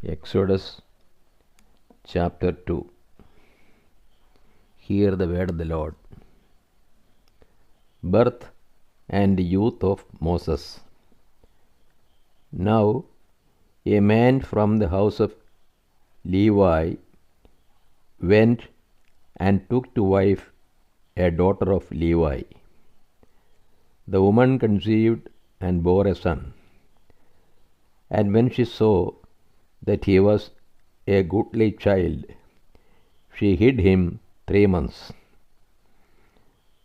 Exodus chapter 2. Hear the word of the Lord. Birth and youth of Moses. Now a man from the house of Levi went and took to wife a daughter of Levi. The woman conceived and bore a son. And when she saw that he was a goodly child, she hid him 3 months.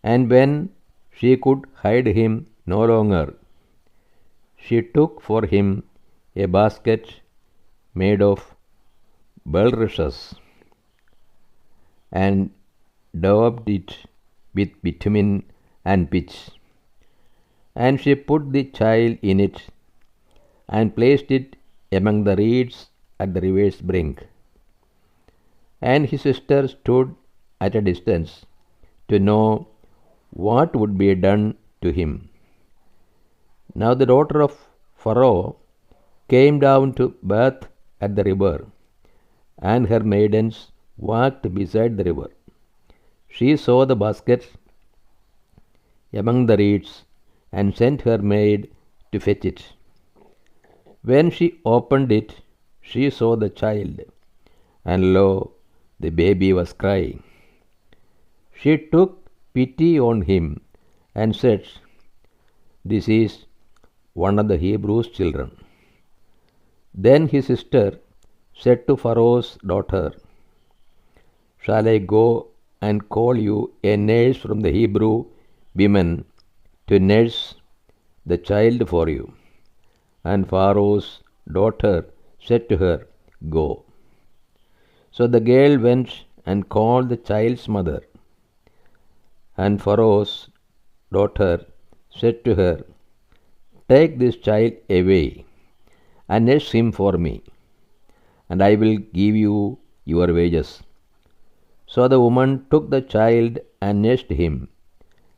And when she could hide him no longer, she took for him a basket made of bulrushes and daubed it with bitumen and pitch. And she put the child in it and placed it among the reeds at the river's brink. And his sister stood at a distance to know what would be done to him. Now the daughter of Pharaoh came down to bathe at the river, and her maidens walked beside the river. She saw the basket among the reeds and sent her maid to fetch it. When she opened it, she saw the child, and lo, the baby was crying. She took pity on him and said, "This is one of the Hebrews' children." Then his sister said to Pharaoh's daughter, "Shall I go and call you a nurse from the Hebrew women to nurse the child for you?" And Pharaoh's daughter said to her, "Go." So the girl went and called the child's mother. And Pharaoh's daughter said to her, "Take this child away and nurse him for me, and I will give you your wages." So the woman took the child and nursed him,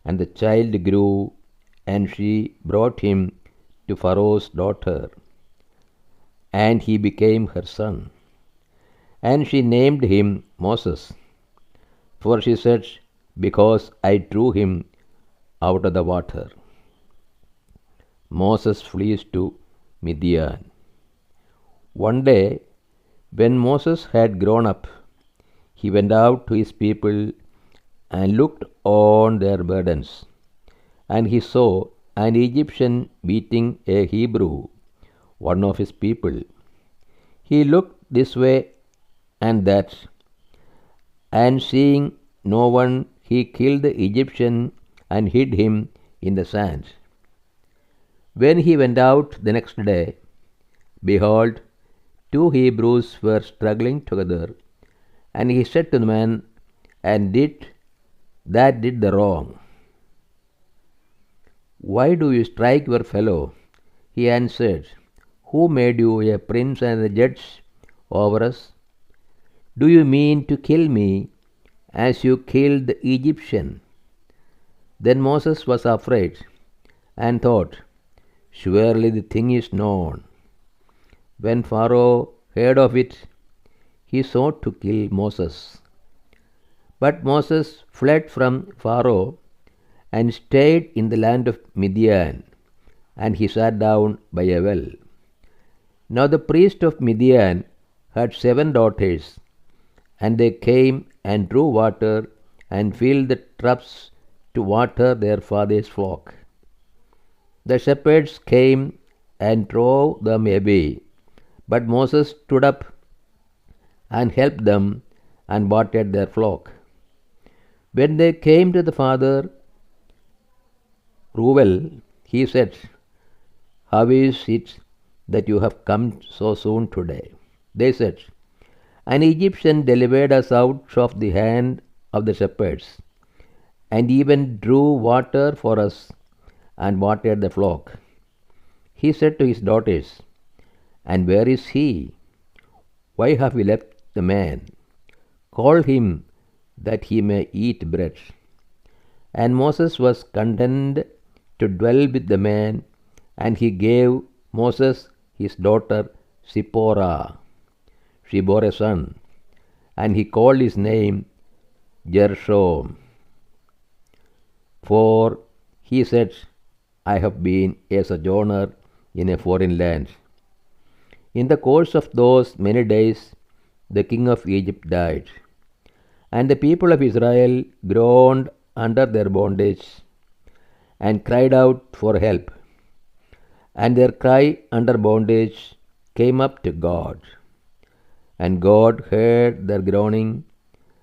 and the child grew, and she brought him to Pharaoh's daughter, and he became her son. And she named him Moses, for she said, "Because I drew him out of the water." Moses flees to Midian. One day, when Moses had grown up, he went out to his people and looked on their burdens. And he saw an Egyptian beating a Hebrew, one of his people. He looked this way and that, and seeing no one, he killed the Egyptian and hid him in the sand. When he went out the next day, behold, 2 Hebrews were struggling together, and he said to the man that did the wrong, "Why do you strike your fellow?" He answered, "Who made you a prince and a judge over us? Do you mean to kill me as you killed the Egyptian?" Then Moses was afraid and thought, "Surely the thing is known." When Pharaoh heard of it, he sought to kill Moses. But Moses fled from Pharaoh and stayed in the land of Midian, and he sat down by a well. Now the priest of Midian had 7 daughters, and they came and drew water and filled the troughs to water their father's flock. The shepherds came and drove them away, but Moses stood up and helped them and watered their flock. When they came to the father Reuel, he said, "How is it that you have come so soon today?" They said, "An Egyptian delivered us out of the hand of the shepherds, and even drew water for us and watered the flock." He said to his daughters, "And where is he? Why have we left the man? Call him that he may eat bread." And Moses was content to dwell with the man, and he gave Moses his daughter Zipporah. she bore a son, and he called his name Gershom. For he said, I have been a sojourner in a foreign land. In the course of those many days, the king of Egypt died, and the people of Israel groaned under their bondage and cried out for help. And their cry under bondage came up to God. And God heard their groaning,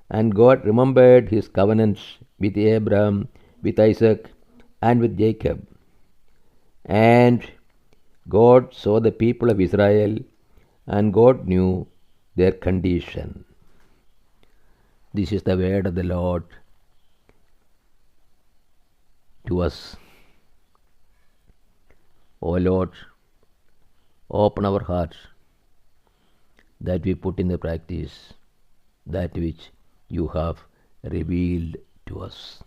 and God remembered his covenants with Abraham, with Isaac, and with Jacob. And God saw the people of Israel, and God knew their condition. This is the word of the Lord to us. O Lord, open our hearts that we put in the practice that which you have revealed to us.